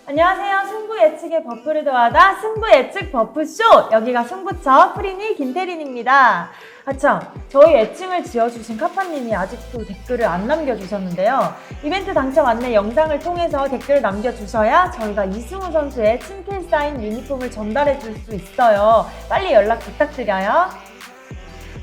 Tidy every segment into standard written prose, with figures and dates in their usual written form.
안녕하세요. 승부 예측의 버프를 더하다 승부 예측 버프쇼! 여기가 승부처 프리니 김태린입니다. 아참, 저희 애칭을 지어주신 카파님이 아직도 댓글을 안 남겨주셨는데요. 이벤트 당첨 안내 영상을 통해서 댓글을 남겨주셔야 저희가 이승우 선수의 친필 사인 유니폼을 전달해 줄 수 있어요. 빨리 연락 부탁드려요.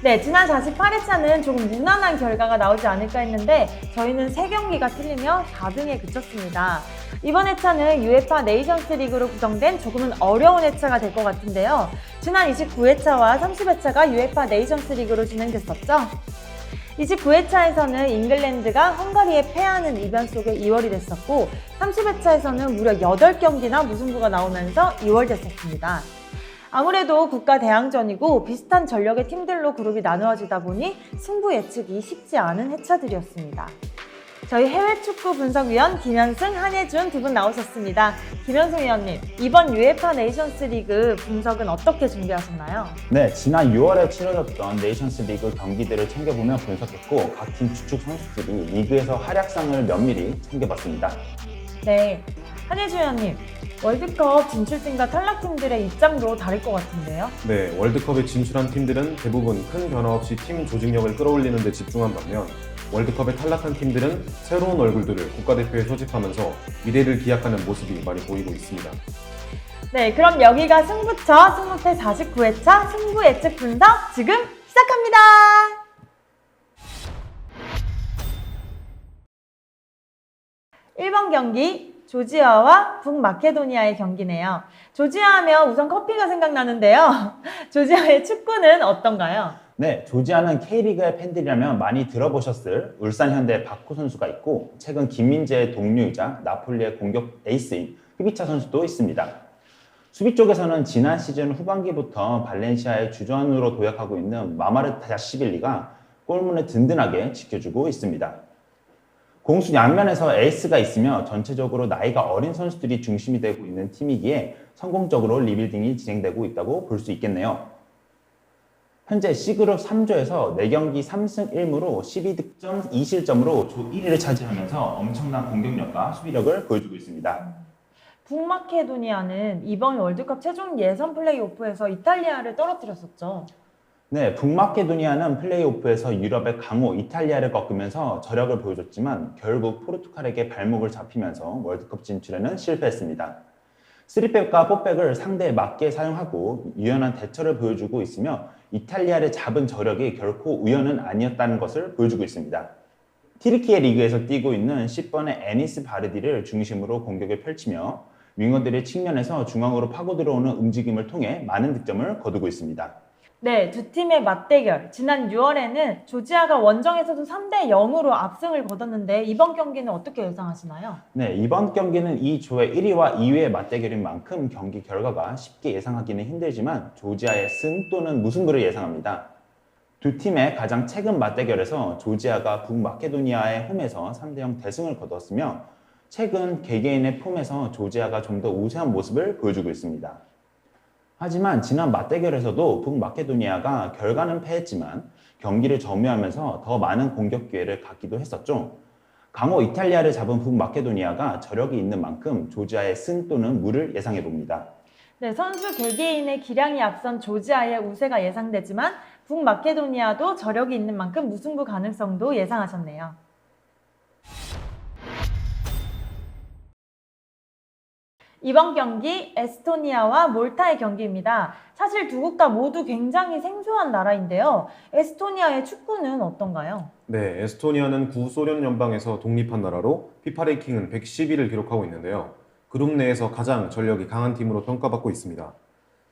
네, 지난 48회차는 조금 무난한 결과가 나오지 않을까 했는데 저희는 3경기가 틀리며 4등에 그쳤습니다. 이번 회차는 UEFA 네이션스 리그로 구성된 조금은 어려운 회차가 될 것 같은데요. 지난 29회차와 30회차가 UEFA 네이션스 리그로 진행됐었죠. 29회차에서는 잉글랜드가 헝가리에 패하는 이변 속에 2월이 됐었고 30회차에서는 무려 8경기나 무승부가 나오면서 2월 됐었습니다. 아무래도 국가 대항전이고 비슷한 전력의 팀들로 그룹이 나누어지다 보니 승부 예측이 쉽지 않은 회차들이었습니다. 저희 해외 축구 분석위원 김현승, 한예준 두 분 나오셨습니다. 김현승 위원님, 이번 UEFA 네이션스 리그 분석은 어떻게 준비하셨나요? 네, 지난 6월에 치러졌던 네이션스 리그 경기들을 챙겨보며 분석했고 각 팀 주축 선수들이 리그에서 활약상을 면밀히 챙겨봤습니다. 네, 한예준 위원님, 월드컵 진출팀과 탈락팀들의 입장도 다를 것 같은데요? 네, 월드컵에 진출한 팀들은 대부분 큰 변화 없이 팀 조직력을 끌어올리는 데 집중한 반면 월드컵에 탈락한 팀들은 새로운 얼굴들을 국가대표에 소집하면서 미래를 기약하는 모습이 많이 보이고 있습니다. 네, 그럼 여기가 승부처 승무패 49회차 승부 예측 분석 지금 시작합니다. 1번 경기 조지아와 북마케도니아의 경기네요. 조지아 하면 우선 커피가 생각나는데요. 조지아의 축구는 어떤가요? 네, 조지아는 K리그의 팬들이라면 많이 들어보셨을 울산 현대의 박호 선수가 있고 최근 김민재의 동료이자 나폴리의 공격 에이스인 휘비차 선수도 있습니다. 수비 쪽에서는 지난 시즌 후반기부터 발렌시아의 주전으로 도약하고 있는 마마르다시빌리가 골문을 든든하게 지켜주고 있습니다. 공수 양면에서 에이스가 있으며 전체적으로 나이가 어린 선수들이 중심이 되고 있는 팀이기에 성공적으로 리빌딩이 진행되고 있다고 볼 수 있겠네요. 현재 C그룹 3조에서 4경기 3승 1무로 12득점 2실점으로 조 1위를 차지하면서 엄청난 공격력과 수비력을 보여주고 있습니다. 북마케도니아는 이번 월드컵 최종 예선 플레이오프에서 이탈리아를 떨어뜨렸었죠. 네, 북마케도니아는 플레이오프에서 유럽의 강호 이탈리아를 꺾으면서 저력을 보여줬지만 결국 포르투갈에게 발목을 잡히면서 월드컵 진출에는 실패했습니다. 3백과 4백을 상대에 맞게 사용하고 유연한 대처를 보여주고 있으며 이탈리아를 잡은 저력이 결코 우연은 아니었다는 것을 보여주고 있습니다. 티르키예 리그에서 뛰고 있는 10번의 에니스 바르디를 중심으로 공격을 펼치며 윙어들의 측면에서 중앙으로 파고 들어오는 움직임을 통해 많은 득점을 거두고 있습니다. 네, 두 팀의 맞대결. 지난 6월에는 조지아가 원정에서도 3대 0으로 압승을 거뒀는데 이번 경기는 어떻게 예상하시나요? 네, 이번 경기는 이 조의 1위와 2위의 맞대결인 만큼 경기 결과가 쉽게 예상하기는 힘들지만 조지아의 승 또는 무승부를 예상합니다. 두 팀의 가장 최근 맞대결에서 조지아가 북마케도니아의 홈에서 3대0 대승을 거뒀으며 최근 개개인의 폼에서 조지아가 좀 더 우세한 모습을 보여주고 있습니다. 하지만 지난 맞대결에서도 북마케도니아가 결과는 패했지만 경기를 점유하면서 더 많은 공격 기회를 갖기도 했었죠. 강호 이탈리아를 잡은 북마케도니아가 저력이 있는 만큼 조지아의 승 또는 무를 예상해봅니다. 네, 선수 개개인의 기량이 앞선 조지아의 우세가 예상되지만 북마케도니아도 저력이 있는 만큼 무승부 가능성도 예상하셨네요. 이번 경기 에스토니아와 몰타의 경기입니다. 사실 두 국가 모두 굉장히 생소한 나라인데요. 에스토니아의 축구는 어떤가요? 네, 에스토니아는 구소련 연방에서 독립한 나라로 피파 랭킹은 110위를 기록하고 있는데요. 그룹 내에서 가장 전력이 강한 팀으로 평가받고 있습니다.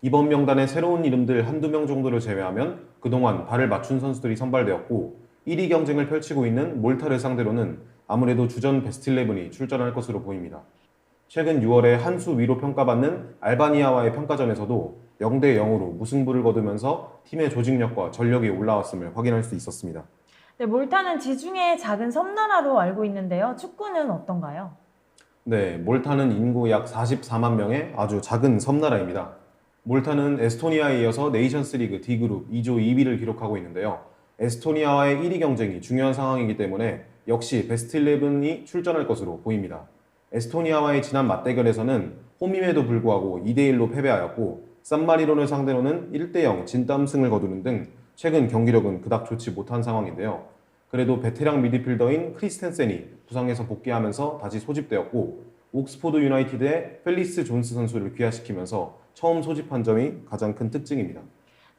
이번 명단의 새로운 이름들 한두 명 정도를 제외하면 그동안 발을 맞춘 선수들이 선발되었고 1위 경쟁을 펼치고 있는 몰타를 상대로는 아무래도 주전 베스트 11이 출전할 것으로 보입니다. 최근 6월에 한 수 위로 평가받는 알바니아와의 평가전에서도 0대 0으로 무승부를 거두면서 팀의 조직력과 전력이 올라왔음을 확인할 수 있었습니다. 네, 몰타는 지중해의 작은 섬나라로 알고 있는데요. 축구는 어떤가요? 네, 몰타는 인구 약 44만 명의 아주 작은 섬나라입니다. 몰타는 에스토니아에 이어서 네이션스 리그 D그룹 2조 2위를 기록하고 있는데요. 에스토니아와의 1위 경쟁이 중요한 상황이기 때문에 역시 베스트 11이 출전할 것으로 보입니다. 에스토니아와의 지난 맞대결에서는 홈임에도 불구하고 2대1로 패배하였고 산마리노를 상대로는 1대0 진땀승을 거두는 등 최근 경기력은 그닥 좋지 못한 상황인데요. 그래도 베테랑 미드필더인 크리스텐센이 부상에서 복귀하면서 다시 소집되었고 옥스포드 유나이티드의 펠리스 존스 선수를 귀화시키면서 처음 소집한 점이 가장 큰 특징입니다.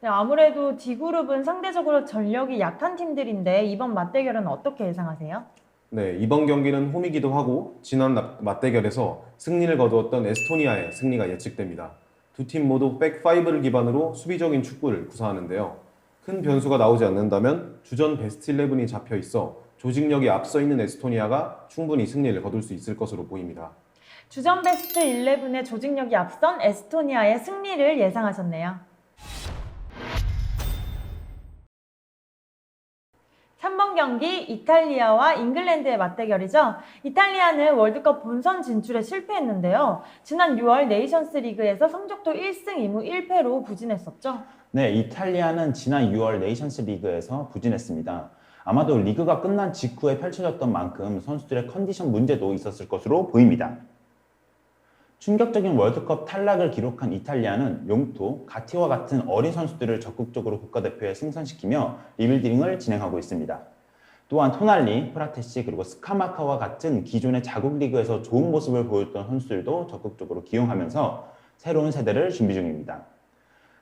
네, 아무래도 D그룹은 상대적으로 전력이 약한 팀들인데 이번 맞대결은 어떻게 예상하세요? 네, 이번 경기는 홈이기도 하고 지난 맞대결에서 승리를 거두었던 에스토니아의 승리가 예측됩니다. 두 팀 모두 백5를 기반으로 수비적인 축구를 구사하는데요. 큰 변수가 나오지 않는다면 주전 베스트 11이 잡혀 있어 조직력이 앞서 있는 에스토니아가 충분히 승리를 거둘 수 있을 것으로 보입니다. 주전 베스트 11의 조직력이 앞선 에스토니아의 승리를 예상하셨네요. 3번 경기 이탈리아와 잉글랜드의 맞대결이죠. 이탈리아는 월드컵 본선 진출에 실패했는데요. 지난 6월 네이션스 리그에서 성적도 1승 2무 1패로 부진했었죠. 네, 이탈리아는 지난 6월 네이션스 리그에서 부진했습니다. 아마도 리그가 끝난 직후에 펼쳐졌던 만큼 선수들의 컨디션 문제도 있었을 것으로 보입니다. 충격적인 월드컵 탈락을 기록한 이탈리아는 용토, 가티와 같은 어린 선수들을 적극적으로 국가대표에 승선시키며 리빌딩을 진행하고 있습니다. 또한 토날리, 프라테시 그리고 스카마카와 같은 기존의 자국 리그에서 좋은 모습을 보였던 선수들도 적극적으로 기용하면서 새로운 세대를 준비 중입니다.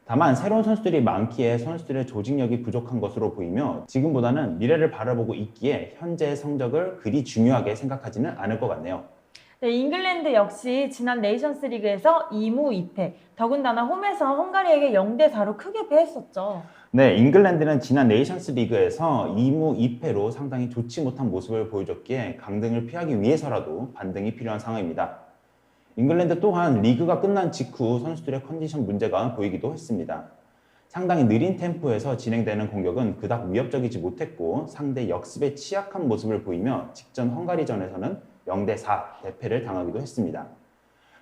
다만 새로운 선수들이 많기에 선수들의 조직력이 부족한 것으로 보이며 지금보다는 미래를 바라보고 있기에 현재의 성적을 그리 중요하게 생각하지는 않을 것 같네요. 네, 잉글랜드 역시 지난 네이션스 리그에서 2무 2패, 더군다나 홈에서 헝가리에게 0대4로 크게 패했었죠. 네, 잉글랜드는 지난 네이션스 리그에서 2무 2패로 상당히 좋지 못한 모습을 보여줬기에 강등을 피하기 위해서라도 반등이 필요한 상황입니다. 잉글랜드 또한 리그가 끝난 직후 선수들의 컨디션 문제가 보이기도 했습니다. 상당히 느린 템포에서 진행되는 공격은 그닥 위협적이지 못했고 상대 역습에 취약한 모습을 보이며 직전 헝가리전에서는 0대4 대패를 당하기도 했습니다.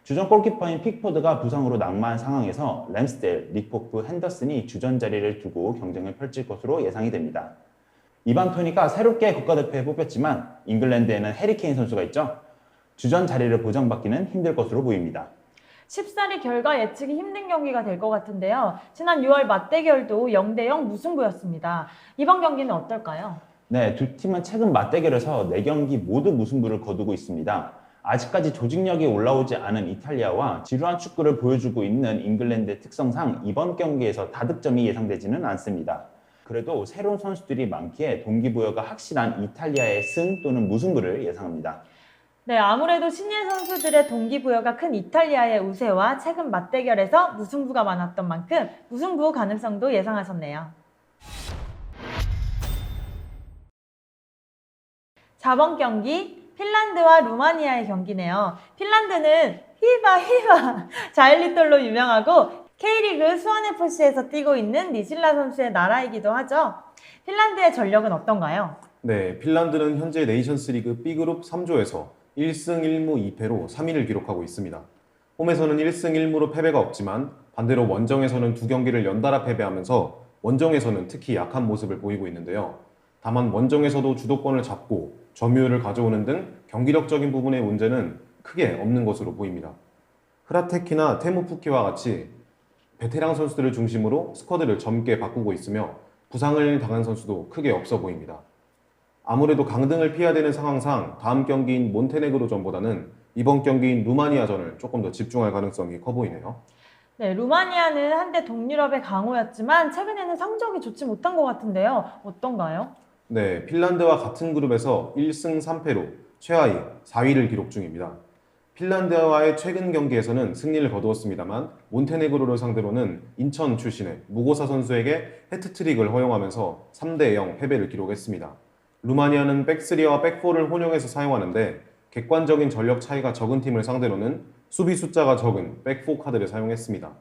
주전 골키퍼인 픽포드가 부상으로 낙마한 상황에서 램스델, 리포프, 핸더슨이 주전 자리를 두고 경쟁을 펼칠 것으로 예상이 됩니다. 이반 토니가 새롭게 국가대표에 뽑혔지만 잉글랜드에는 해리케인 선수가 있죠. 주전 자리를 보장받기는 힘들 것으로 보입니다. 쉽사리 결과 예측이 힘든 경기가 될 것 같은데요. 지난 6월 맞대결도 0대0 무승부였습니다. 이번 경기는 어떨까요? 네, 두 팀은 최근 맞대결에서 4경기 모두 무승부를 거두고 있습니다. 아직까지 조직력이 올라오지 않은 이탈리아와 지루한 축구를 보여주고 있는 잉글랜드의 특성상 이번 경기에서 다득점이 예상되지는 않습니다. 그래도 새로운 선수들이 많기에 동기부여가 확실한 이탈리아의 승 또는 무승부를 예상합니다. 네, 아무래도 신예 선수들의 동기부여가 큰 이탈리아의 우세와 최근 맞대결에서 무승부가 많았던 만큼 무승부 가능성도 예상하셨네요. 4번 경기 핀란드와 루마니아의 경기네요. 핀란드는 히바 자일리톨로 유명하고 K리그 수원FC에서 뛰고 있는 니실라 선수의 나라이기도 하죠. 핀란드의 전력은 어떤가요? 네, 핀란드는 현재 네이션스 리그 B그룹 3조에서 1승 1무 2패로 3위를 기록하고 있습니다. 홈에서는 1승 1무로 패배가 없지만 반대로 원정에서는 2경기를 연달아 패배하면서 원정에서는 특히 약한 모습을 보이고 있는데요. 다만 원정에서도 주도권을 잡고 점유율을 가져오는 등 경기력적인 부분의 문제는 크게 없는 것으로 보입니다. 흐라테키나 테무푸키와 같이 베테랑 선수들을 중심으로 스쿼드를 젊게 바꾸고 있으며 부상을 당한 선수도 크게 없어 보입니다. 아무래도 강등을 피해야 되는 상황상 다음 경기인 몬테네그로전보다는 이번 경기인 루마니아전을 조금 더 집중할 가능성이 커 보이네요. 네, 루마니아는 한때 동유럽의 강호였지만 최근에는 성적이 좋지 못한 것 같은데요. 어떤가요? 네, 핀란드와 같은 그룹에서 1승 3패로 최하위 4위를 기록 중입니다. 핀란드와의 최근 경기에서는 승리를 거두었습니다만 몬테네그로를 상대로는 인천 출신의 무고사 선수에게 해트트릭을 허용하면서 3대0 패배를 기록했습니다. 루마니아는 백3와 백4를 혼용해서 사용하는데 객관적인 전력 차이가 적은 팀을 상대로는 수비 숫자가 적은 백4 카드를 사용했습니다.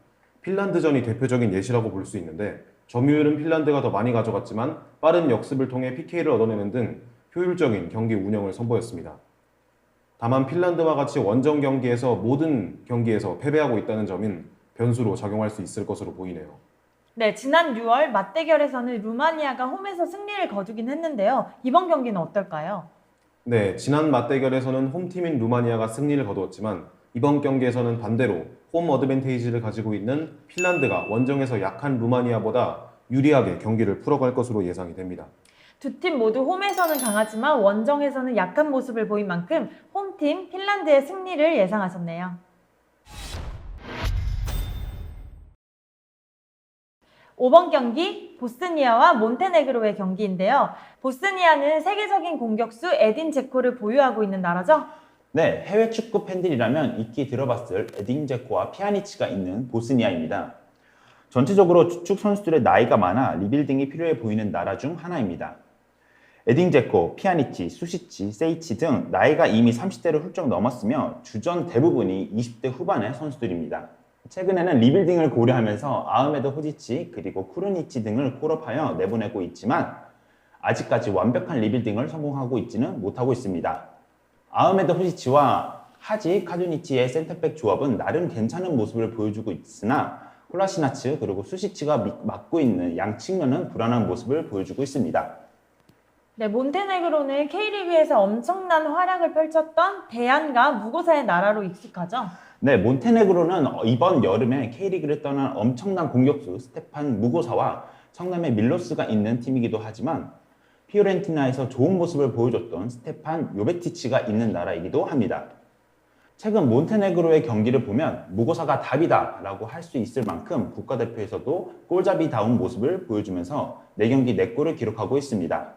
핀란드전이 대표적인 예시라고 볼 수 있는데 점유율은 핀란드가 더 많이 가져갔지만 빠른 역습을 통해 PK를 얻어내는 등 효율적인 경기 운영을 선보였습니다. 다만 핀란드와 같이 원정 경기에서 모든 경기에서 패배하고 있다는 점은 변수로 작용할 수 있을 것으로 보이네요. 네, 지난 6월 맞대결에서는 루마니아가 홈에서 승리를 거두긴 했는데요. 이번 경기는 어떨까요? 네, 지난 맞대결에서는 홈팀인 루마니아가 승리를 거두었지만 이번 경기에서는 반대로 홈 어드밴테이지를 가지고 있는 핀란드가 원정에서 약한 루마니아보다 유리하게 경기를 풀어갈 것으로 예상이 됩니다. 두 팀 모두 홈에서는 강하지만 원정에서는 약한 모습을 보인 만큼 홈팀 핀란드의 승리를 예상하셨네요. 5번 경기 보스니아와 몬테네그로의 경기인데요. 보스니아는 세계적인 공격수 에딘 제코를 보유하고 있는 나라죠. 네, 해외 축구 팬들이라면 익히 들어봤을 에딘 제코와 피아니치가 있는 보스니아입니다. 전체적으로 주축 선수들의 나이가 많아 리빌딩이 필요해 보이는 나라 중 하나입니다. 에딘 제코, 피아니치, 수시치, 세이치 등 나이가 이미 30대를 훌쩍 넘었으며 주전 대부분이 20대 후반의 선수들입니다. 최근에는 리빌딩을 고려하면서 아흐메드 호지치 그리고 쿠르니치 등을 콜업하여 내보내고 있지만 아직까지 완벽한 리빌딩을 성공하고 있지는 못하고 있습니다. 아흐메드 호지치와 하지 카두니치의 센터백 조합은 나름 괜찮은 모습을 보여주고 있으나 콜라시나츠 그리고 수시치가 맡고 있는 양 측면은 불안한 모습을 보여주고 있습니다. 네, 몬테네그로는 K리그에서 엄청난 활약을 펼쳤던 대안과 무고사의 나라로 익숙하죠. 네, 몬테네그로는 이번 여름에 K리그를 떠난 엄청난 공격수 스테판 무고사와 성남의 밀로스가 있는 팀이기도 하지만 피오렌티나에서 좋은 모습을 보여줬던 스테판 요베티치가 있는 나라이기도 합니다. 최근 몬테네그로의 경기를 보면 무고사가 답이다 라고 할 수 있을 만큼 국가대표에서도 골잡이다운 모습을 보여주면서 4경기 4골을 기록하고 있습니다.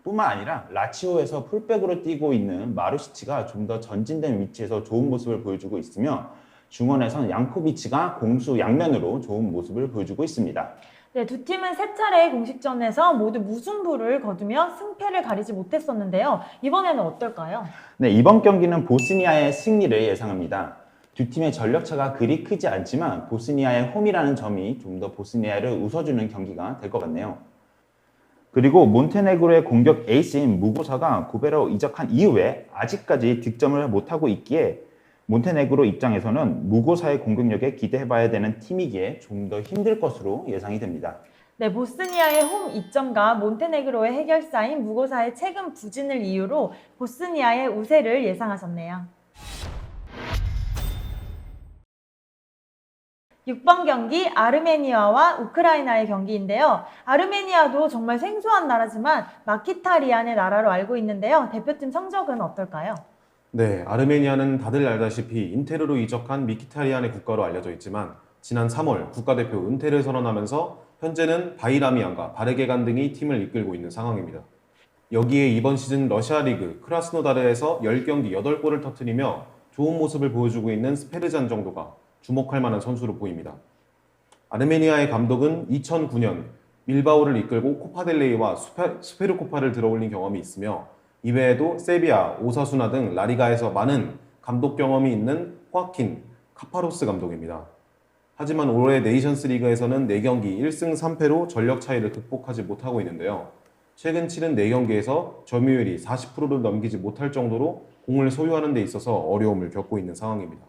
뿐만 아니라 라치오에서 풀백으로 뛰고 있는 마루시치가 좀 더 전진된 위치에서 좋은 모습을 보여주고 있으며 중원에선 양코비치가 공수 양면으로 좋은 모습을 보여주고 있습니다. 네, 두 팀은 3차례의 공식전에서 모두 무승부를 거두며 승패를 가리지 못했었는데요. 이번에는 어떨까요? 네, 이번 경기는 보스니아의 승리를 예상합니다. 두 팀의 전력차가 그리 크지 않지만 보스니아의 홈이라는 점이 좀 더 보스니아를 웃어주는 경기가 될 것 같네요. 그리고 몬테네그로의 공격 에이스인 무고사가 고베로 이적한 이후에 아직까지 득점을 못하고 있기에 몬테네그로 입장에서는 무고사의 공격력에 기대해봐야 되는 팀이기에 좀 더 힘들 것으로 예상이 됩니다. 네, 보스니아의 홈 이점과 몬테네그로의 해결사인 무고사의 최근 부진을 이유로 보스니아의 우세를 예상하셨네요. 6번 경기 아르메니아와 우크라이나의 경기인데요. 아르메니아도 정말 생소한 나라지만 마키타리안의 나라로 알고 있는데요. 대표팀 성적은 어떨까요? 네, 아르메니아는 다들 알다시피 인테르로 이적한 미키타리안의 국가로 알려져 있지만 지난 3월 국가대표 은퇴를 선언하면서 현재는 바이라미안과 바르게간 등이 팀을 이끌고 있는 상황입니다. 여기에 이번 시즌 러시아 리그 크라스노다르에서 10경기 8골을 터뜨리며 좋은 모습을 보여주고 있는 스페르잔 정도가 주목할 만한 선수로 보입니다. 아르메니아의 감독은 2009년 밀바오를 이끌고 코파델레이와 수페르코파를 들어올린 경험이 있으며 이외에도 세비야, 오사수나 등 라리가에서 많은 감독 경험이 있는 호아킨 카파로스 감독입니다. 하지만 올해 네이션스 리그에서는 4경기 1승 3패로 전력 차이를 극복하지 못하고 있는데요. 최근 치른 4경기에서 점유율이 40%를 넘기지 못할 정도로 공을 소유하는 데 있어서 어려움을 겪고 있는 상황입니다.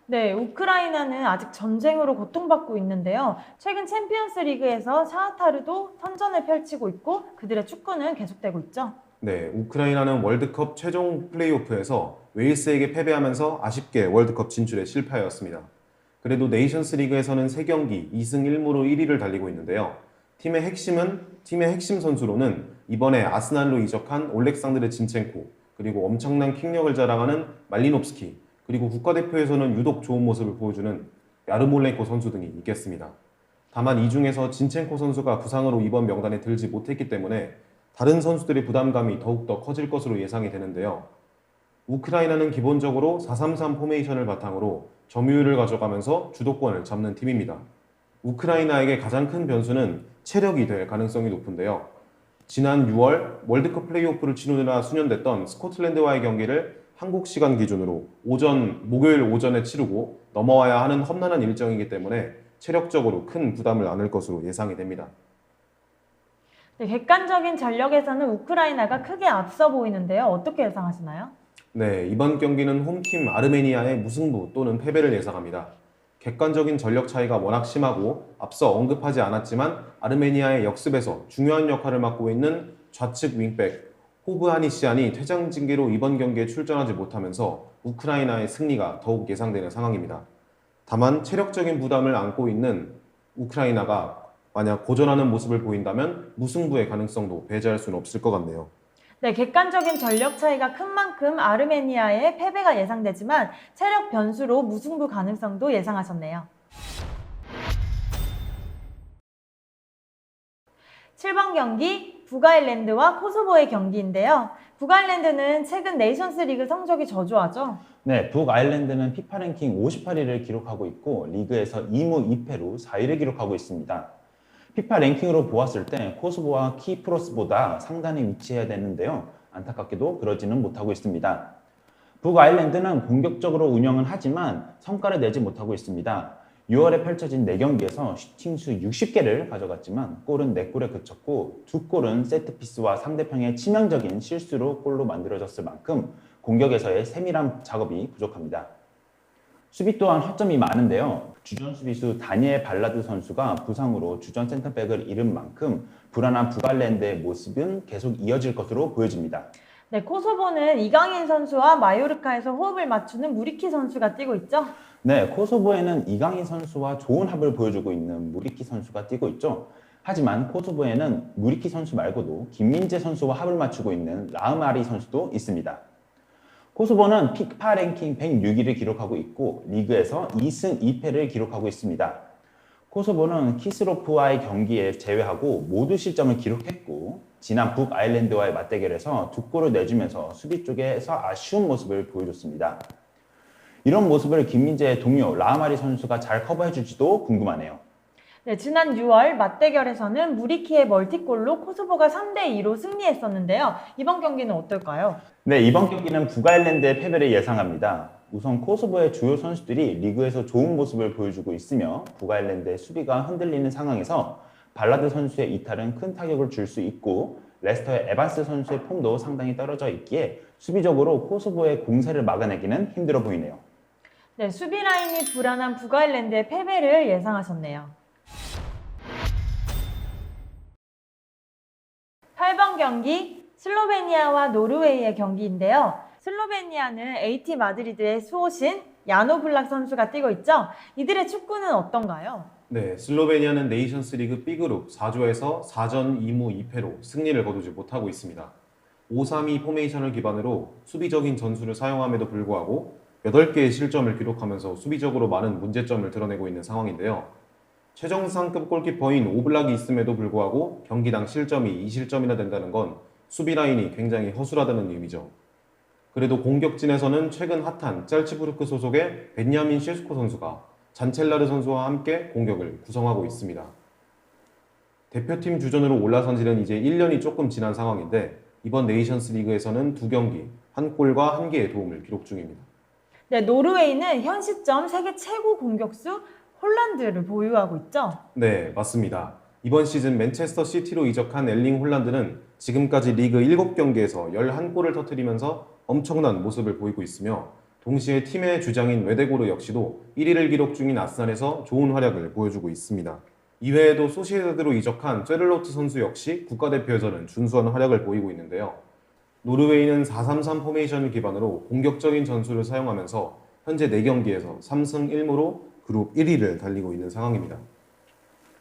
네, 우크라이나는 아직 전쟁으로 고통받고 있는데요. 최근 챔피언스 리그에서 샤흐타르도 선전을 펼치고 있고 그들의 축구는 계속되고 있죠. 네, 우크라이나는 월드컵 최종 플레이오프에서 웨일스에게 패배하면서 아쉽게 월드컵 진출에 실패하였습니다. 그래도 네이션스 리그에서는 3경기 2승 1무로 1위를 달리고 있는데요. 팀의 핵심 선수로는 이번에 아스날로 이적한 올렉산드르 진첸코, 그리고 엄청난 킥력을 자랑하는 말리노프스키, 그리고 국가대표에서는 유독 좋은 모습을 보여주는 야르몰렌코 선수 등이 있겠습니다. 다만 이 중에서 진첸코 선수가 부상으로 이번 명단에 들지 못했기 때문에 다른 선수들의 부담감이 더욱더 커질 것으로 예상이 되는데요. 우크라이나는 기본적으로 4-3-3 포메이션을 바탕으로 점유율을 가져가면서 주도권을 잡는 팀입니다. 우크라이나에게 가장 큰 변수는 체력이 될 가능성이 높은데요. 지난 6월 월드컵 플레이오프를 치르느라 수년됐던 스코틀랜드와의 경기를 한국 시간 기준으로 목요일 오전에 치르고 넘어와야 하는 험난한 일정이기 때문에 체력적으로 큰 부담을 안을 것으로 예상이 됩니다. 네, 객관적인 전력에서는 우크라이나가 크게 앞서 보이는데요. 어떻게 예상하시나요? 네, 이번 경기는 홈팀 아르메니아의 무승부 또는 패배를 예상합니다. 객관적인 전력 차이가 워낙 심하고 앞서 언급하지 않았지만 아르메니아의 역습에서 중요한 역할을 맡고 있는 좌측 윙백 호브하니시안이 퇴장 징계로 이번 경기에 출전하지 못하면서 우크라이나의 승리가 더욱 예상되는 상황입니다. 다만 체력적인 부담을 안고 있는 우크라이나가 만약 고전하는 모습을 보인다면 무승부의 가능성도 배제할 수는 없을 것 같네요. 네, 객관적인 전력 차이가 큰 만큼 아르메니아의 패배가 예상되지만 체력 변수로 무승부 가능성도 예상하셨네요. 7번 경기 북아일랜드와 코소보의 경기인데요. 북아일랜드는 최근 네이션스 리그 성적이 저조하죠. 네, 북아일랜드는 피파 랭킹 58위를 기록하고 있고 리그에서 2무 2패로 4위를 기록하고 있습니다. 피파 랭킹으로 보았을 때 코소보와 키프로스보다 상단에 위치해야 되는데요. 안타깝게도 그러지는 못하고 있습니다. 북아일랜드는 공격적으로 운영은 하지만 성과를 내지 못하고 있습니다. 6월에 펼쳐진 4경기에서 슈팅수 60개를 가져갔지만 골은 4골에 그쳤고 2골은 세트피스와 상대편의 치명적인 실수로 골로 만들어졌을 만큼 공격에서의 세밀한 작업이 부족합니다. 수비 또한 허점이 많은데요. 주전 수비수 다니엘 발라드 선수가 부상으로 주전 센터백을 잃은 만큼 불안한 북아일랜드의 모습은 계속 이어질 것으로 보여집니다. 네, 코소보는 이강인 선수와 마요르카에서 호흡을 맞추는 무리키 선수가 뛰고 있죠. 네, 코소보에는 이강인 선수와 좋은 합을 보여주고 있는 무리키 선수가 뛰고 있죠. 하지만 코소보에는 무리키 선수 말고도 김민재 선수와 합을 맞추고 있는 라흐마리 선수도 있습니다. 코소보는 피파 랭킹 106위를 기록하고 있고 리그에서 2승 2패를 기록하고 있습니다. 코소보는 키스로프와의 경기에 제외하고 모두 실점을 기록했고 지난 북아일랜드와의 맞대결에서 2골을 내주면서 수비 쪽에서 아쉬운 모습을 보여줬습니다. 이런 모습을 김민재의 동료 라흐마리 선수가 잘 커버해줄지도 궁금하네요. 네, 지난 6월 맞대결에서는 무리키의 멀티골로 코소보가 3대2로 승리했었는데요. 이번 경기는 어떨까요? 네, 이번 경기는 북아일랜드의 패배를 예상합니다. 우선 코소보의 주요 선수들이 리그에서 좋은 모습을 보여주고 있으며 북아일랜드의 수비가 흔들리는 상황에서 발라드 선수의 이탈은 큰 타격을 줄 수 있고 레스터의 에반스 선수의 폼도 상당히 떨어져 있기에 수비적으로 코소보의 공세를 막아내기는 힘들어 보이네요. 네, 수비 라인이 불안한 북아일랜드의 패배를 예상하셨네요. 8번 경기 슬로베니아와 노르웨이의 경기인데요. 슬로베니아는 AT 마드리드의 수호신 야노 블락 선수가 뛰고 있죠. 이들의 축구는 어떤가요? 네, 슬로베니아는 네이션스 리그 B그룹 4조에서 4전 2무 2패로 승리를 거두지 못하고 있습니다. 5-3-2 포메이션을 기반으로 수비적인 전술을 사용함에도 불구하고 8개의 실점을 기록하면서 수비적으로 많은 문제점을 드러내고 있는 상황인데요. 최정상급 골키퍼인 오블락이 있음에도 불구하고 경기당 실점이 2실점이나 된다는 건 수비 라인이 굉장히 허술하다는 의미죠. 그래도 공격진에서는 최근 핫한 짤츠부르크 소속의 벤야민 셰스코 선수가 잔첼라르 선수와 함께 공격을 구성하고 있습니다. 대표팀 주전으로 올라선 지는 이제 1년이 조금 지난 상황인데 이번 네이션스 리그에서는 2경기, 1골과 1개의 도움을 기록 중입니다. 네, 노르웨이는 현 시점 세계 최고 공격수 홀란드를 보유하고 있죠. 네, 맞습니다. 이번 시즌 맨체스터 시티로 이적한 엘링 홀란드는 지금까지 리그 7경기에서 11골을 터뜨리면서 엄청난 모습을 보이고 있으며 동시에 팀의 주장인 웨데고르 역시도 1위를 기록 중인 아스날에서 좋은 활약을 보여주고 있습니다. 이외에도 소시에다드로 이적한 쇠를로트 선수 역시 국가대표에서는 준수한 활약을 보이고 있는데요. 노르웨이는 4-3-3 포메이션을 기반으로 공격적인 전술을 사용하면서 현재 4경기에서 3승 1무로 그룹 1위를 달리고 있는 상황입니다.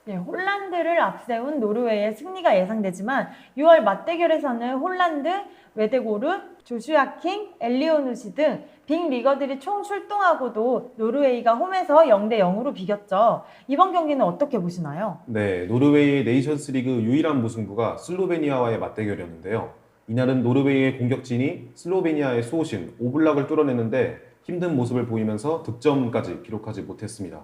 네, 홀란드를 앞세운 노르웨이의 승리가 예상되지만 6월 맞대결에서는 홀란드, 웨데고르, 조슈아 킹, 엘리오누시 등 빅 리거들이 총 출동하고도 노르웨이가 홈에서 0대0으로 비겼죠. 이번 경기는 어떻게 보시나요? 네, 노르웨이의 네이션스 리그 유일한 무승부가 슬로베니아와의 맞대결이었는데요. 이날은 노르웨이의 공격진이 슬로베니아의 수호신 오블락을 뚫어내는데 힘든 모습을 보이면서 득점까지 기록하지 못했습니다.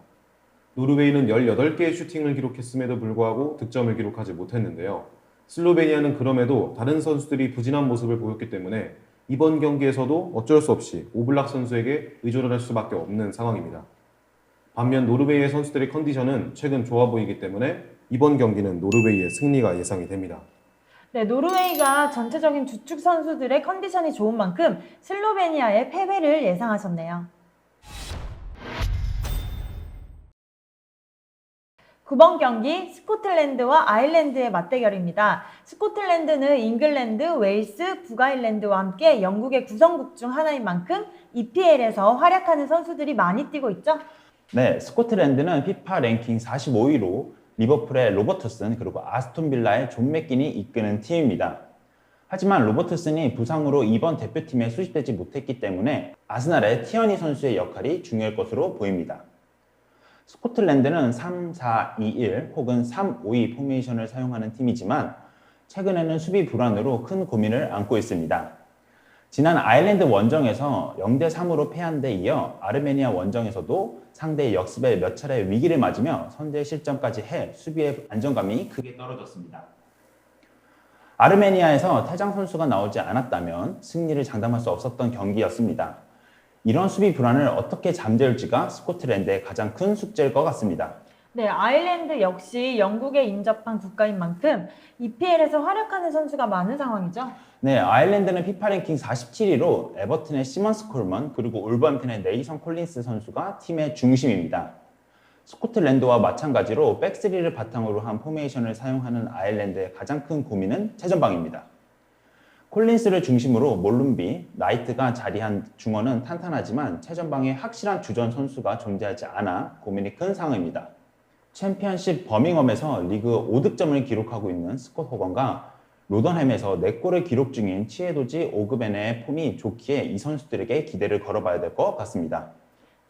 노르웨이는 18개의 슈팅을 기록했음에도 불구하고 득점을 기록하지 못했는데요. 슬로베니아는 그럼에도 다른 선수들이 부진한 모습을 보였기 때문에 이번 경기에서도 어쩔 수 없이 오블락 선수에게 의존을 할 수밖에 없는 상황입니다. 반면 노르웨이의 선수들의 컨디션은 최근 좋아 보이기 때문에 이번 경기는 노르웨이의 승리가 예상이 됩니다. 네, 노르웨이가 전체적인 주축 선수들의 컨디션이 좋은 만큼 슬로베니아의 패배를 예상하셨네요. 9번 경기 스코틀랜드와 아일랜드의 맞대결입니다. 스코틀랜드는 잉글랜드, 웨일스, 북아일랜드와 함께 영국의 구성국 중 하나인 만큼 EPL에서 활약하는 선수들이 많이 뛰고 있죠. 네, 스코틀랜드는 FIFA 랭킹 45위로 리버풀의 로버트슨 그리고 아스톤 빌라의 존 맥긴이 이끄는 팀입니다. 하지만 로버트슨이 부상으로 이번 대표팀에 수집되지 못했기 때문에 아스날의 티어니 선수의 역할이 중요할 것으로 보입니다. 스코틀랜드는 3-4-2-1 혹은 3-5-2 포메이션을 사용하는 팀이지만 최근에는 수비 불안으로 큰 고민을 안고 있습니다. 지난 아일랜드 원정에서 0-3으로 패한 데 이어 아르메니아 원정에서도 상대의 역습에 몇 차례 위기를 맞으며 선제 실점까지 해 수비의 안정감이 크게 떨어졌습니다. 아르메니아에서 퇴장 선수가 나오지 않았다면 승리를 장담할 수 없었던 경기였습니다. 이런 수비 불안을 어떻게 잠재울지가 스코틀랜드의 가장 큰 숙제일 것 같습니다. 네, 아일랜드 역시 영국에 인접한 국가인 만큼 EPL에서 활약하는 선수가 많은 상황이죠. 네, 아일랜드는 FIFA 랭킹 47위로 에버튼의 시먼스 콜먼 그리고 울버햄튼의 네이선 콜린스 선수가 팀의 중심입니다. 스코틀랜드와 마찬가지로 백스리를 바탕으로 한 포메이션을 사용하는 아일랜드의 가장 큰 고민은 최전방입니다. 콜린스를 중심으로 몰룸비, 나이트가 자리한 중원은 탄탄하지만 최전방에 확실한 주전 선수가 존재하지 않아 고민이 큰 상황입니다. 챔피언십 버밍엄에서 리그 5득점을 기록하고 있는 스콧 호건과 로던햄에서 4골을 기록 중인 치에도지 오그벤의 폼이 좋기에 이 선수들에게 기대를 걸어봐야 될 것 같습니다.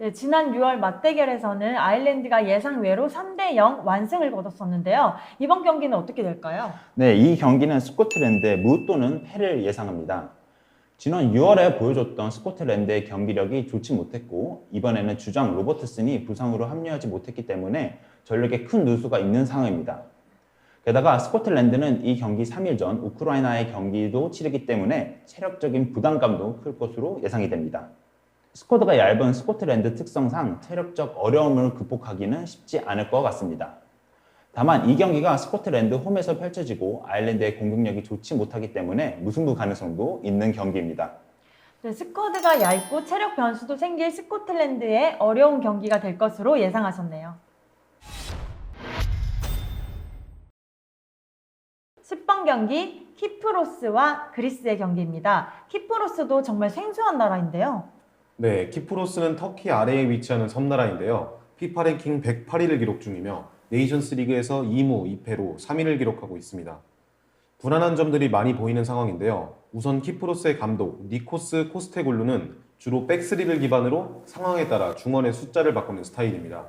네, 지난 6월 맞대결에서는 아일랜드가 예상 외로 3-0 완승을 거뒀었는데요. 이번 경기는 어떻게 될까요? 네, 이 경기는 스코틀랜드의 무 또는 패를 예상합니다. 지난 6월에 보여줬던 스코틀랜드의 경기력이 좋지 못했고 이번에는 주장 로버트슨이 부상으로 합류하지 못했기 때문에 전력에 큰 누수가 있는 상황입니다. 게다가 스코틀랜드는 이 경기 3일 전 우크라이나의 경기도 치르기 때문에 체력적인 부담감도 클 것으로 예상이 됩니다. 스쿼드가 얇은 스코틀랜드 특성상 체력적 어려움을 극복하기는 쉽지 않을 것 같습니다. 다만 이 경기가 스코틀랜드 홈에서 펼쳐지고 아일랜드의 공격력이 좋지 못하기 때문에 무승부 가능성도 있는 경기입니다. 네, 스쿼드가 얇고 체력 변수도 생길 스코틀랜드의 어려운 경기가 될 것으로 예상하셨네요. 10번 경기 키프로스와 그리스의 경기입니다. 키프로스도 정말 생소한 나라인데요. 네, 키프로스는 터키 아래에 위치하는 섬나라인데요. FIFA 랭킹 108위를 기록 중이며 네이션스 리그에서 2무 2패로 3위를 기록하고 있습니다. 불안한 점들이 많이 보이는 상황인데요. 우선 키프로스의 감독 니코스 코스테굴루는 주로 백스리를 기반으로 상황에 따라 중원의 숫자를 바꾸는 스타일입니다.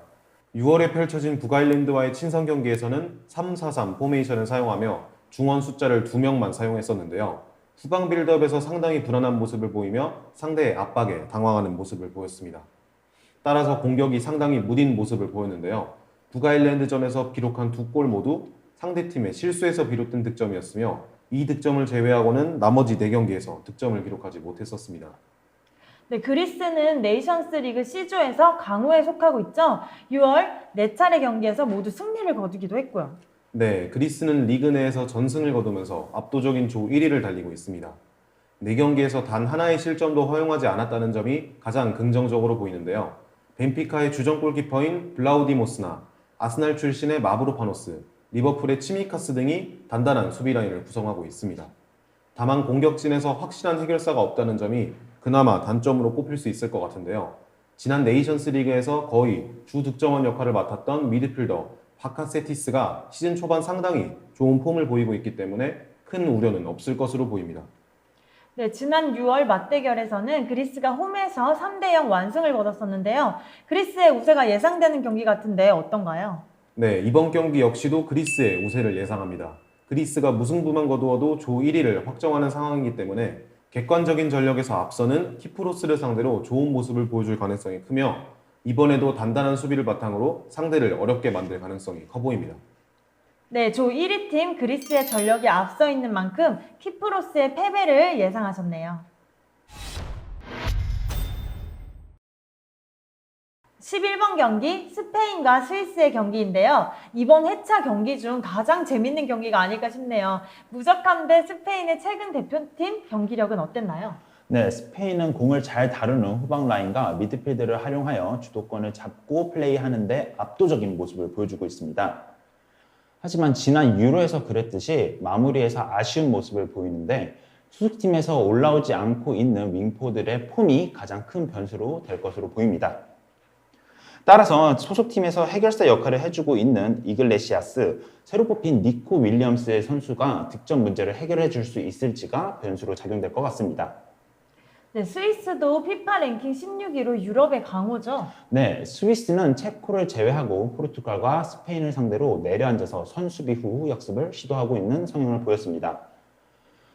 6월에 펼쳐진 북아일랜드와의 친선 경기에서는 3-4-3 포메이션을 사용하며 중원 숫자를 2명만 사용했었는데요. 후방 빌드업에서 상당히 불안한 모습을 보이며 상대의 압박에 당황하는 모습을 보였습니다. 따라서 공격이 상당히 무딘 모습을 보였는데요. 북아일랜드전에서 기록한 2골 모두 상대팀의 실수에서 비롯된 득점이었으며 이 득점을 제외하고는 나머지 4경기에서 득점을 기록하지 못했었습니다. 네, 그리스는 네이션스 리그 C조에서 강호에 속하고 있죠. 6월 4차례 경기에서 모두 승리를 거두기도 했고요. 네, 그리스는 리그 내에서 전승을 거두면서 압도적인 조 1위를 달리고 있습니다. 4경기에서 단 하나의 실점도 허용하지 않았다는 점이 가장 긍정적으로 보이는데요. 벤피카의 주전 골키퍼인 블라우디모스나 아스날 출신의 마브로파노스, 리버풀의 치미카스 등이 단단한 수비 라인을 구성하고 있습니다. 다만 공격진에서 확실한 해결사가 없다는 점이 그나마 단점으로 꼽힐 수 있을 것 같은데요. 지난 네이션스 리그에서 거의 주 득점원 역할을 맡았던 미드필더 바카세티스가 시즌 초반 상당히 좋은 폼을 보이고 있기 때문에 큰 우려는 없을 것으로 보입니다. 네, 지난 6월 맞대결에서는 그리스가 홈에서 3-0 완승을 거뒀었는데요. 그리스의 우세가 예상되는 경기 같은데 어떤가요? 네, 이번 경기 역시도 그리스의 우세를 예상합니다. 그리스가 무승부만 거두어도 조 1위를 확정하는 상황이기 때문에 객관적인 전력에서 앞서는 키프로스를 상대로 좋은 모습을 보여줄 가능성이 크며 이번에도 단단한 수비를 바탕으로 상대를 어렵게 만들 가능성이 커 보입니다. 네, 조 1위 팀 그리스의 전력이 앞서 있는 만큼 키프로스의 패배를 예상하셨네요. 11번 경기 스페인과 스위스의 경기인데요. 이번 회차 경기 중 가장 재밌는 경기가 아닐까 싶네요. 무적함 대 스페인의 최근 대표팀 경기력은 어땠나요? 네, 스페인은 공을 잘 다루는 후방 라인과 미드필드를 활용하여 주도권을 잡고 플레이하는데 압도적인 모습을 보여주고 있습니다. 하지만 지난 유로에서 그랬듯이 마무리에서 아쉬운 모습을 보이는데 소속팀에서 올라오지 않고 있는 윙포들의 폼이 가장 큰 변수로 될 것으로 보입니다. 따라서 소속팀에서 해결사 역할을 해주고 있는 이글레시아스, 새로 뽑힌 니코 윌리엄스의 선수가 득점 문제를 해결해 줄 수 있을지가 변수로 작용될 것 같습니다. 네, 스위스도 피파 랭킹 16위로 유럽의 강호죠. 네, 스위스는 체코를 제외하고 포르투갈과 스페인을 상대로 내려앉아서 선수비 후 역습을 시도하고 있는 성향을 보였습니다.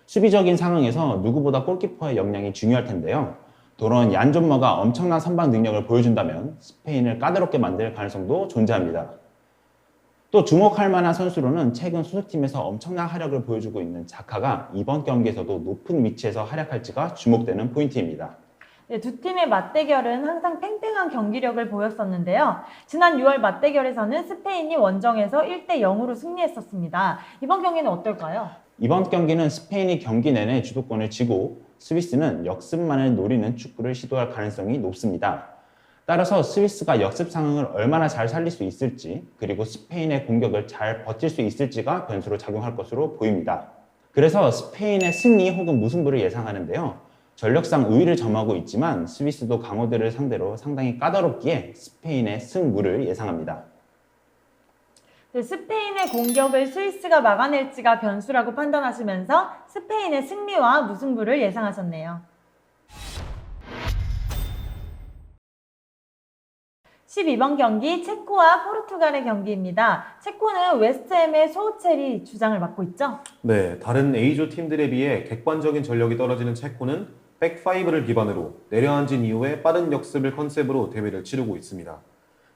수비적인 상황에서 누구보다 골키퍼의 역량이 중요할 텐데요. 도런 얀존머가 엄청난 선방 능력을 보여준다면 스페인을 까다롭게 만들 가능성도 존재합니다. 또 주목할 만한 선수로는 최근 소속팀에서 엄청난 활약을 보여주고 있는 자카가 이번 경기에서도 높은 위치에서 활약할지가 주목되는 포인트입니다. 네, 두 팀의 맞대결은 항상 팽팽한 경기력을 보였었는데요. 지난 6월 맞대결에서는 스페인이 원정에서 1대0으로 승리했었습니다. 이번 경기는 어떨까요? 이번 경기는 스페인이 경기 내내 주도권을 쥐고 스위스는 역습만을 노리는 축구를 시도할 가능성이 높습니다. 따라서 스위스가 역습 상황을 얼마나 잘 살릴 수 있을지, 그리고 스페인의 공격을 잘 버틸 수 있을지가 변수로 작용할 것으로 보입니다. 그래서 스페인의 승리 혹은 무승부를 예상하는데요. 전력상 우위를 점하고 있지만 스위스도 강호들을 상대로 상당히 까다롭기에 스페인의 승무를 예상합니다. 네, 스페인의 공격을 스위스가 막아낼지가 변수라고 판단하시면서 스페인의 승리와 무승부를 예상하셨네요. 12번 경기 체코와 포르투갈의 경기입니다. 체코는 웨스트햄의 소우첼이 주장을 맡고 있죠. 네, 다른 A조 팀들에 비해 객관적인 전력이 떨어지는 체코는 백5를 기반으로 내려앉은 이후에 빠른 역습을 컨셉으로 대회를 치르고 있습니다.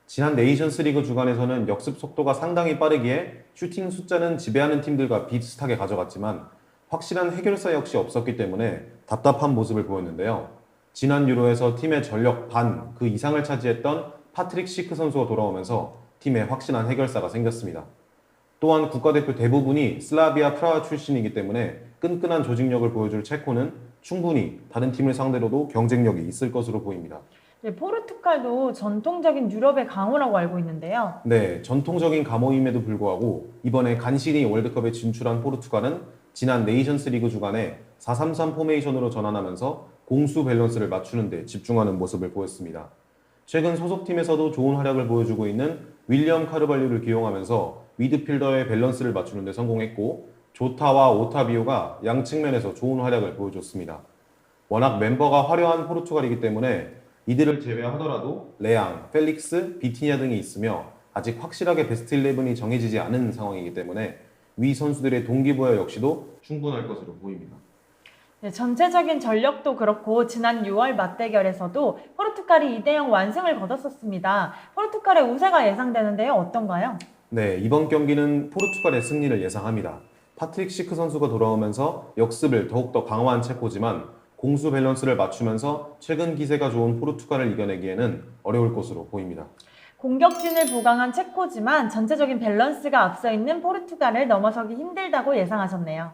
지난 네이션스 리그 주간에서는 역습 속도가 상당히 빠르기에 슈팅 숫자는 지배하는 팀들과 비슷하게 가져갔지만 확실한 해결사 역시 없었기 때문에 답답한 모습을 보였는데요. 지난 유로에서 팀의 전력 반 그 이상을 차지했던 파트릭 시크 선수가 돌아오면서 팀에 확실한 해결사가 생겼습니다. 또한 국가대표 대부분이 슬라비아 프라하 출신이기 때문에 끈끈한 조직력을 보여줄 체코는 충분히 다른 팀을 상대로도 경쟁력이 있을 것으로 보입니다. 네, 포르투갈도 전통적인 유럽의 강호라고 알고 있는데요. 네, 전통적인 감호임에도 불구하고 이번에 간신히 월드컵에 진출한 포르투갈은 지난 네이션스 리그 주간에 4-3-3 포메이션으로 전환하면서 공수 밸런스를 맞추는 데 집중하는 모습을 보였습니다. 최근 소속팀에서도 좋은 활약을 보여주고 있는 윌리엄 카르발류를 기용하면서 미드필더의 밸런스를 맞추는 데 성공했고 조타와 오타비오가 양 측면에서 좋은 활약을 보여줬습니다. 워낙 멤버가 화려한 포르투갈이기 때문에 이들을 제외하더라도 레앙, 펠릭스, 비티냐 등이 있으며 아직 확실하게 베스트 11이 정해지지 않은 상황이기 때문에 위 선수들의 동기부여 역시도 충분할 것으로 보입니다. 네, 전체적인 전력도 그렇고 지난 6월 맞대결에서도 포르투갈이 2대0 완승을 거뒀었습니다. 포르투갈의 우세가 예상되는데요. 어떤가요? 네, 이번 경기는 포르투갈의 승리를 예상합니다. 파트릭 시크 선수가 돌아오면서 역습을 더욱더 강화한 체코지만 공수 밸런스를 맞추면서 최근 기세가 좋은 포르투갈을 이겨내기에는 어려울 것으로 보입니다. 공격진을 보강한 체코지만 전체적인 밸런스가 앞서 있는 포르투갈을 넘어서기 힘들다고 예상하셨네요.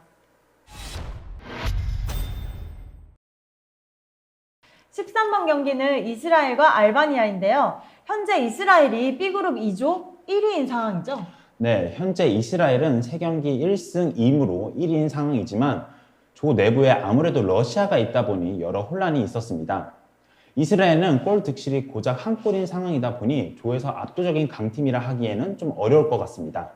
13번 경기는 이스라엘과 알바니아인데요. 현재 이스라엘이 B그룹 2조 1위인 상황이죠. 네, 현재 이스라엘은 3경기 1승 2무로 1위인 상황이지만 조 내부에 아무래도 러시아가 있다 보니 여러 혼란이 있었습니다. 이스라엘은 골 득실이 고작 한 골인 상황이다 보니 조에서 압도적인 강팀이라 하기에는 좀 어려울 것 같습니다.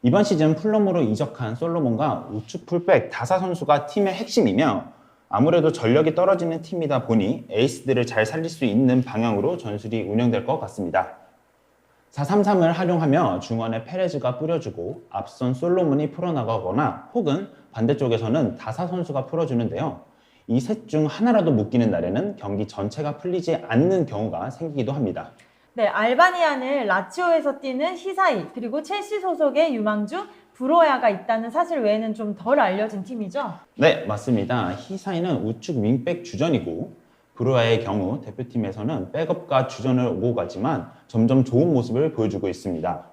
이번 시즌 풀럼으로 이적한 솔로몬과 우측 풀백 다사 선수가 팀의 핵심이며 아무래도 전력이 떨어지는 팀이다 보니 에이스들을 잘 살릴 수 있는 방향으로 전술이 운영될 것 같습니다. 4-3-3을 활용하며 중원에 페레즈가 뿌려주고 앞선 솔로몬이 풀어나가거나 혹은 반대쪽에서는 다사 선수가 풀어주는데요. 이 셋 중 하나라도 묶이는 날에는 경기 전체가 풀리지 않는 경우가 생기기도 합니다. 네, 알바니아는 라치오에서 뛰는 히사이 그리고 첼시 소속의 유망주 브로야가 있다는 사실 외에는 좀 덜 알려진 팀이죠? 네, 맞습니다. 히사이는 우측 윙백 주전이고 브로야의 경우 대표팀에서는 백업과 주전을 오고 가지만 점점 좋은 모습을 보여주고 있습니다.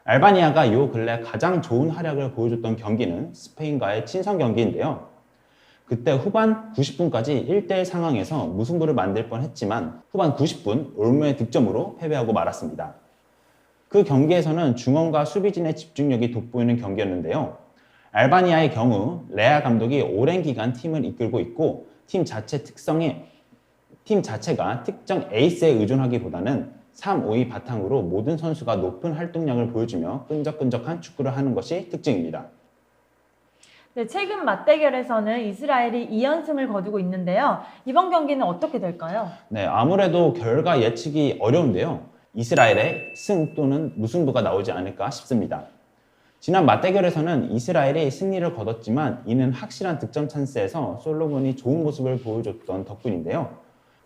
알바니아가 요 근래 가장 좋은 활약을 보여줬던 경기는 스페인과의 친선 경기인데요. 그때 후반 90분까지 1대1 상황에서 무승부를 만들 뻔했지만 후반 90분 올모의 득점으로 패배하고 말았습니다. 그 경기에서는 중원과 수비진의 집중력이 돋보이는 경기였는데요. 알바니아의 경우 레아 감독이 오랜 기간 팀을 이끌고 있고 팀 자체가 특정 에이스에 의존하기보다는 3-5-2 바탕으로 모든 선수가 높은 활동량을 보여주며 끈적끈적한 축구를 하는 것이 특징입니다. 네, 최근 맞대결에서는 이스라엘이 2연승을 거두고 있는데요. 이번 경기는 어떻게 될까요? 네, 아무래도 결과 예측이 어려운데요. 이스라엘의 승 또는 무승부가 나오지 않을까 싶습니다. 지난 맞대결에서는 이스라엘이 승리를 거뒀지만 이는 확실한 득점 찬스에서 솔로몬이 좋은 모습을 보여줬던 덕분인데요.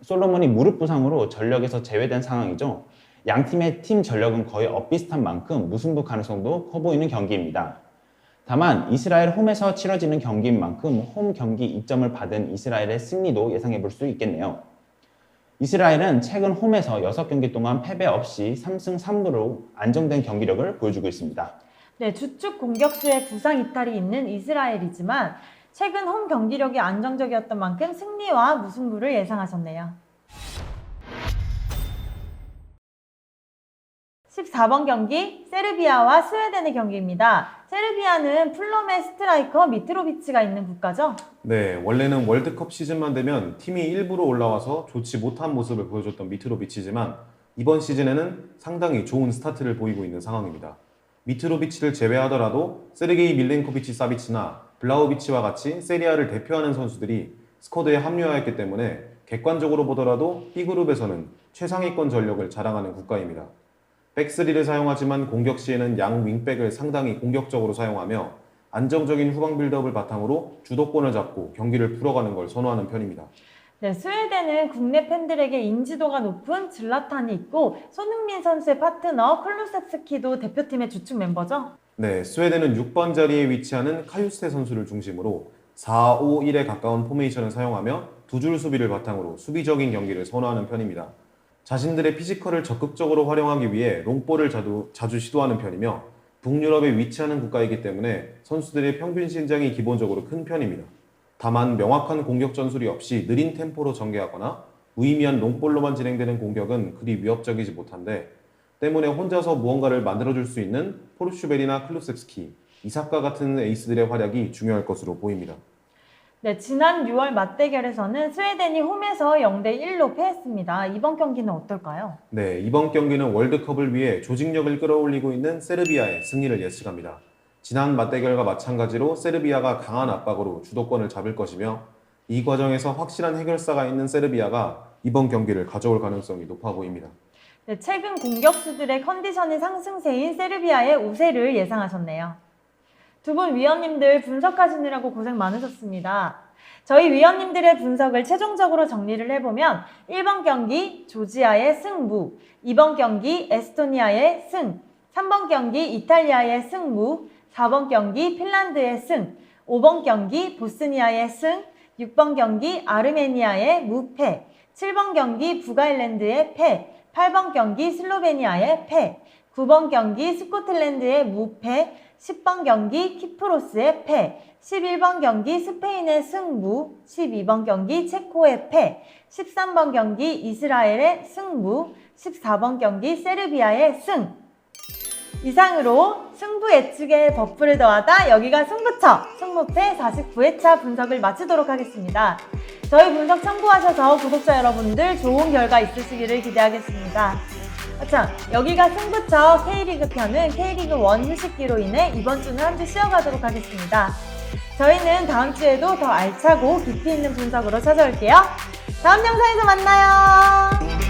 솔로몬이 무릎 부상으로 전력에서 제외된 상황이죠. 양 팀의 팀 전력은 거의 엇비슷한 만큼 무승부 가능성도 커 보이는 경기입니다. 다만 이스라엘 홈에서 치러지는 경기인 만큼 홈 경기 이점을 받은 이스라엘의 승리도 예상해 볼 수 있겠네요. 이스라엘은 최근 홈에서 6경기 동안 패배 없이 3승 3무로 안정된 경기력을 보여주고 있습니다. 네, 주축 공격수의 부상 이탈이 있는 이스라엘이지만 최근 홈 경기력이 안정적이었던 만큼 승리와 무승부를 예상하셨네요. 14번 경기 세르비아와 스웨덴의 경기입니다. 세르비아는 플럼의 스트라이커 미트로비치가 있는 국가죠? 네, 원래는 월드컵 시즌만 되면 팀이 일부러 올라와서 좋지 못한 모습을 보여줬던 미트로비치지만 이번 시즌에는 상당히 좋은 스타트를 보이고 있는 상황입니다. 미트로비치를 제외하더라도 세르게이 밀렌코비치 사비치나 블라우비치와 같이 세리아를 대표하는 선수들이 스쿼드에 합류하였기 때문에 객관적으로 보더라도 B그룹에서는 최상위권 전력을 자랑하는 국가입니다. 백스리를 사용하지만 공격 시에는 양 윙백을 상당히 공격적으로 사용하며 안정적인 후방 빌드업을 바탕으로 주도권을 잡고 경기를 풀어가는 걸 선호하는 편입니다. 네, 스웨덴은 국내 팬들에게 인지도가 높은 질라탄이 있고 손흥민 선수의 파트너 쿨루셉스키도 대표팀의 주축 멤버죠? 네, 스웨덴은 6번 자리에 위치하는 카유스테 선수를 중심으로 4-5-1에 가까운 포메이션을 사용하며 두 줄 수비를 바탕으로 수비적인 경기를 선호하는 편입니다. 자신들의 피지컬을 적극적으로 활용하기 위해 롱볼을 자주 시도하는 편이며 북유럽에 위치하는 국가이기 때문에 선수들의 평균 신장이 기본적으로 큰 편입니다. 다만 명확한 공격 전술이 없이 느린 템포로 전개하거나 무의미한 롱볼로만 진행되는 공격은 그리 위협적이지 못한데 때문에 혼자서 무언가를 만들어줄 수 있는 포르슈벨이나 클루셉스키, 이사카 같은 에이스들의 활약이 중요할 것으로 보입니다. 네, 지난 6월 맞대결에서는 스웨덴이 홈에서 0-1로 패했습니다. 이번 경기는 어떨까요? 네, 이번 경기는 월드컵을 위해 조직력을 끌어올리고 있는 세르비아의 승리를 예측합니다. 지난 맞대결과 마찬가지로 세르비아가 강한 압박으로 주도권을 잡을 것이며 이 과정에서 확실한 해결사가 있는 세르비아가 이번 경기를 가져올 가능성이 높아 보입니다. 네, 최근 공격수들의 컨디션이 상승세인 세르비아의 우세를 예상하셨네요. 두 분 위원님들 분석하시느라고 고생 많으셨습니다. 저희 위원님들의 분석을 최종적으로 정리를 해보면 1번 경기 조지아의 승부, 2번 경기 에스토니아의 승, 3번 경기 이탈리아의 승부, 4번 경기 핀란드의 승, 5번 경기 보스니아의 승, 6번 경기 아르메니아의 무패, 7번 경기 북아일랜드의 패, 8번 경기 슬로베니아의 패, 9번 경기 스코틀랜드의 무패, 10번 경기 키프로스의 패, 11번 경기 스페인의 승부, 12번 경기 체코의 패, 13번 경기 이스라엘의 승부, 14번 경기 세르비아의 승. 이상으로 승부 예측에 버프를 더하다 여기가 승부처 승무패 49회차 분석을 마치도록 하겠습니다. 저희 분석 참고하셔서 구독자 여러분들 좋은 결과 있으시기를 기대하겠습니다. 참, 여기가 승부처 K리그 편은 K리그 1 휴식기로 인해 이번 주는 한 주 쉬어가도록 하겠습니다. 저희는 다음 주에도 더 알차고 깊이 있는 분석으로 찾아올게요. 다음 영상에서 만나요.